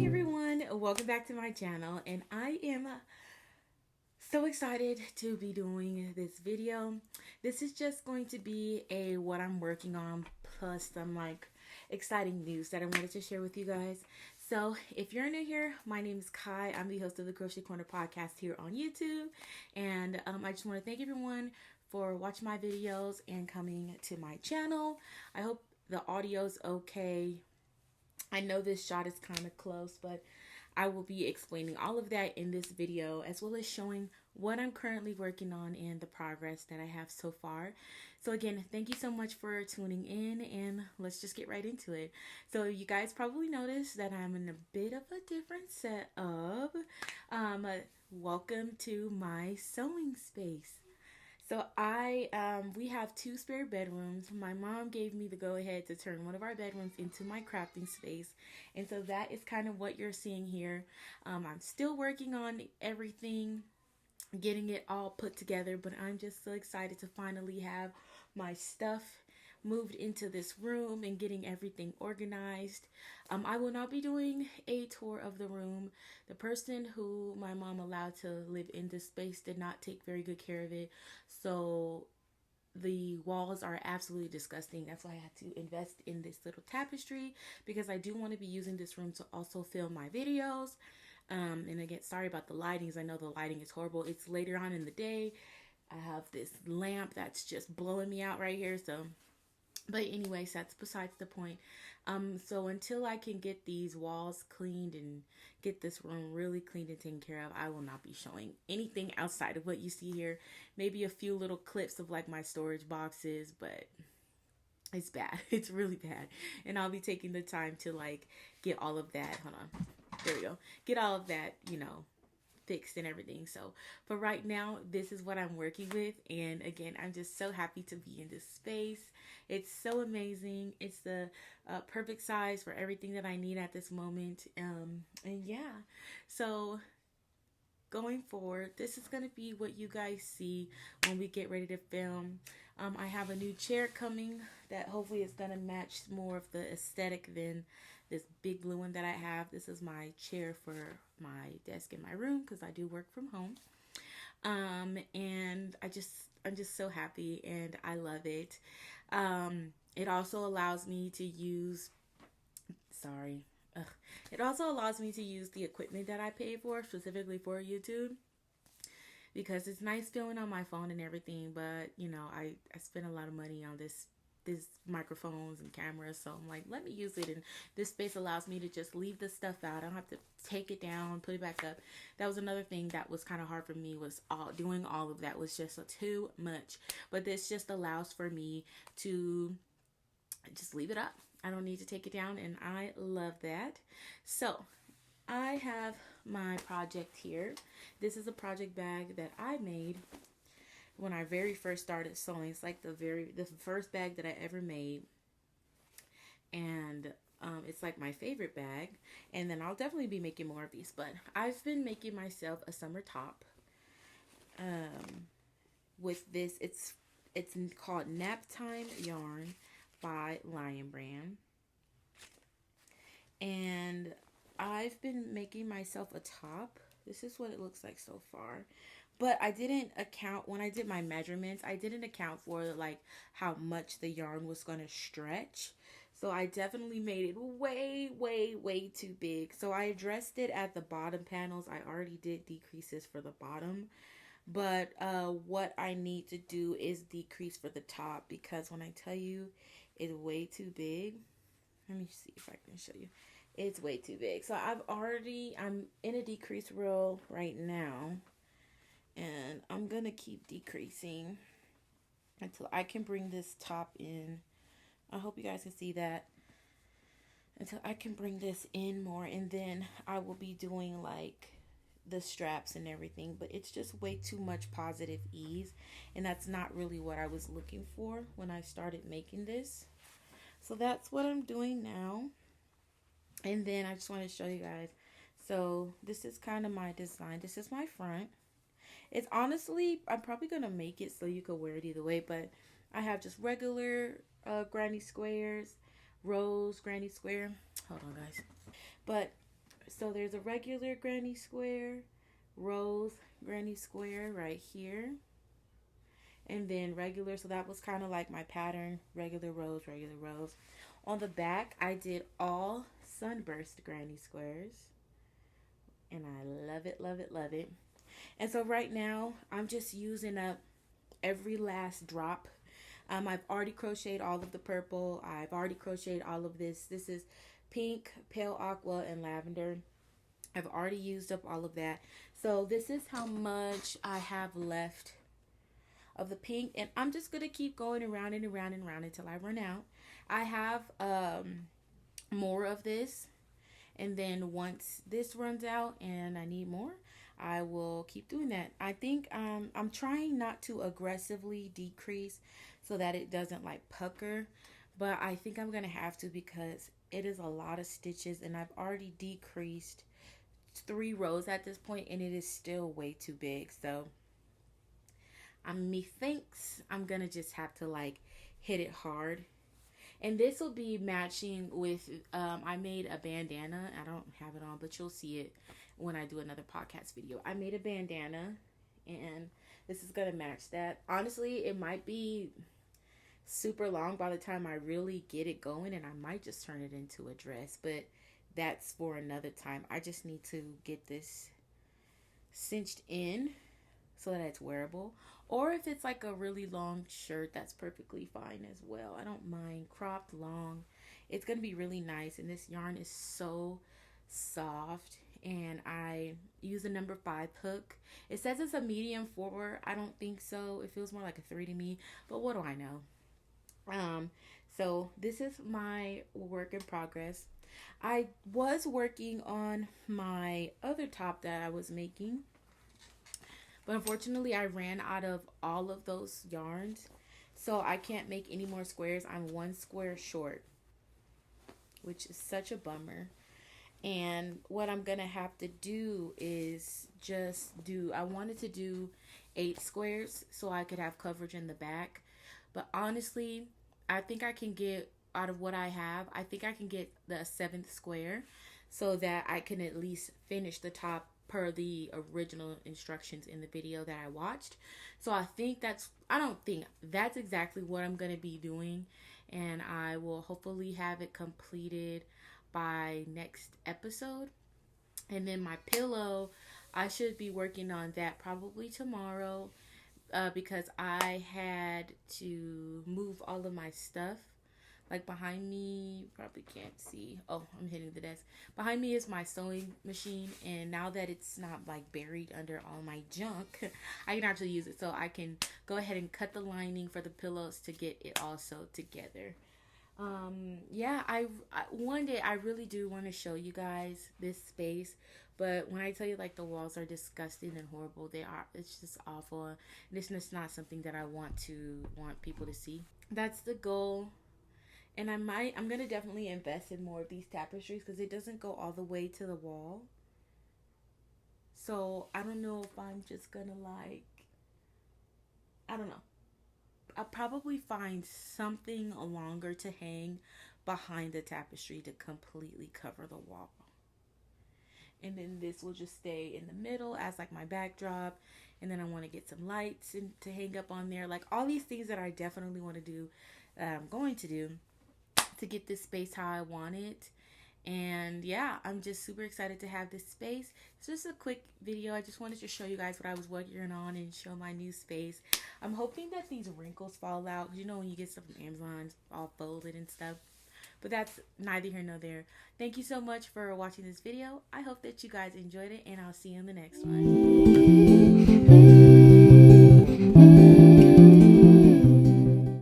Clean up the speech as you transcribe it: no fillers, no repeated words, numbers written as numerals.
everyone, welcome back to my channel, and I am so excited to be doing this video. This is just going to be a what I'm working on plus some exciting news that I wanted to share with you guys. So if you're new here, my name is Kai. I'm the host of the Crochet Corner podcast here on YouTube, and I just want to thank everyone for watching my videos and coming to my channel. I hope the audio's okay. I know this shot is kind of close, but I will be explaining all of that in this video, as well as showing what I'm currently working on and the progress that I have so far. So again, thank you so much for tuning in, and let's just get right into it. So you guys probably noticed that I'm in a bit of a different setup. Welcome to my sewing space. So we have 2 spare bedrooms. My mom gave me the go-ahead to turn one of our bedrooms into my crafting space. And so that is kind of what you're seeing here. I'm still working on everything, getting it all put together, but I'm just so excited to finally have my stuff moved into this room and getting everything organized. I will not be doing a tour of the room. The person who my mom allowed to live in this space did not take very good care of it, so the walls are absolutely disgusting. That's why I had to invest in this little tapestry, because I do want to be using this room to also film my videos. And again, sorry about the lightings. I know the lighting is horrible. It's later on in the day. I have this lamp that's just blowing me out right here, so but anyways, that's besides the point. So until I can get these walls cleaned and get this room really cleaned and taken care of, I will not be showing anything outside of what you see here. Maybe a few little clips of my storage boxes, but it's bad. It's really bad. And I'll be taking the time to get all of that. Hold on. There we go. Get all of that, fixed and everything. So for right now, this is what I'm working with, and again, I'm just so happy to be in this space. It's so amazing. It's the perfect size for everything that I need at this moment. And yeah, so going forward, this is going to be what you guys see when we get ready to film. I have a new chair coming that hopefully is going to match more of the aesthetic than this big blue one that I have. This is my chair for my desk in my room because I do work from home. And I'm just so happy, and I love it. It also allows me to use, it also allows me to use the equipment that I paid for specifically for YouTube, because it's nice filming on my phone and everything, but I spent a lot of money on these microphones and cameras, so I'm like, let me use it, and this space allows me to just leave the stuff out. I don't have to take it down, put it back up. That was another thing that was kind of hard for me, was doing all of that was just too much, but this just allows for me to just leave it up. I don't need to take it down, and I love that. So I have my project here. This is a project bag that I made when I very first started sewing. It's like the first bag that I ever made, and it's like my favorite bag. And then I'll definitely be making more of these, but I've been making myself a summer top with this. It's called Nap Time Yarn by Lion Brand, and I've been making myself a top. This is what it looks like so far. But I didn't account, when I did my measurements, I didn't account for how much the yarn was going to stretch. So I definitely made it way, way, way too big. So I addressed it at the bottom panels. I already did decreases for the bottom. But what I need to do is decrease for the top, because when I tell you it's way too big, let me see if I can show you. It's way too big. So I'm in a decrease row right now. And I'm going to keep decreasing until I can bring this top in. I hope you guys can see that. Until I can bring this in more. And then I will be doing the straps and everything. But it's just way too much positive ease. And that's not really what I was looking for when I started making this. So that's what I'm doing now. And then I just want to show you guys. So this is kind of my design. This is my front. It's honestly, I'm probably going to make it so you could wear it either way, but I have just regular granny squares, rose granny square. Hold on, guys. But so there's a regular granny square, rose granny square right here, and then regular. So that was kind of like my pattern: regular rose, regular rose. On the back, I did all sunburst granny squares, and I love it, love it, love it. And so right now, I'm just using up every last drop. I've already crocheted all of the purple. I've already crocheted all of this. This is pink, pale aqua, and lavender. I've already used up all of that. So this is how much I have left of the pink. And I'm just going to keep going around and around and around until I run out. I have more of this. And then once this runs out and I need more, I will keep doing that. I think I'm trying not to aggressively decrease so that it doesn't like pucker. But I think I'm going to have to because it is a lot of stitches and I've already decreased 3 rows at this point and it is still way too big. So methinks I'm going to just have to like hit it hard. And this will be matching with, I made a bandana. I don't have it on, but you'll see it when I do another podcast video. I made a bandana, and this is going to match that. Honestly, it might be super long by the time I really get it going, and I might just turn it into a dress. But that's for another time. I just need to get this cinched in so that it's wearable. Or if it's like a really long shirt, that's perfectly fine as well. I don't mind cropped long. It's going to be really nice. And this yarn is so soft. And I use a number 5 hook. It says it's a medium 4. I don't think so. It feels more like a 3 to me. But what do I know? So this is my work in progress. I was working on my other top that I was making. But unfortunately, I ran out of all of those yarns. So I can't make any more squares. I'm 1 square short, which is such a bummer. And what I'm going to have to do is I wanted to do 8 squares so I could have coverage in the back. But honestly, I think I can get, out of what I have, I think I can get the 7th square so that I can at least finish the top per the original instructions in the video that I watched. So I don't think that's exactly what I'm going to be doing, and I will hopefully have it completed by next episode. And then my pillow, I should be working on that probably tomorrow because I had to move all of my stuff. Like behind me, probably can't see. Oh, I'm hitting the desk. Behind me is my sewing machine. And now that it's not like buried under all my junk, I can actually use it. So I can go ahead and cut the lining for the pillows to get it all sewed together. Yeah, I one day I really do want to show you guys this space. But when I tell you like the walls are disgusting and horrible, it's just awful. And it's just not something that I want people to see. That's the goal. And I'm going to definitely invest in more of these tapestries because it doesn't go all the way to the wall. So I don't know if I'm just going to I don't know. I'll probably find something longer to hang behind the tapestry to completely cover the wall. And then this will just stay in the middle as like my backdrop. And then I want to get some lights to hang up on there. Like all these things that I definitely want to do, I'm going to do to get this space how I want it. And yeah, I'm just super excited to have this space. It's just a quick video. I just wanted to show you guys what I was working on and show my new space. I'm hoping that these wrinkles fall out. You know when you get stuff from Amazon, it's all folded and stuff. But that's neither here nor there. Thank you so much for watching this video. I hope that you guys enjoyed it, and I'll see you in the next one.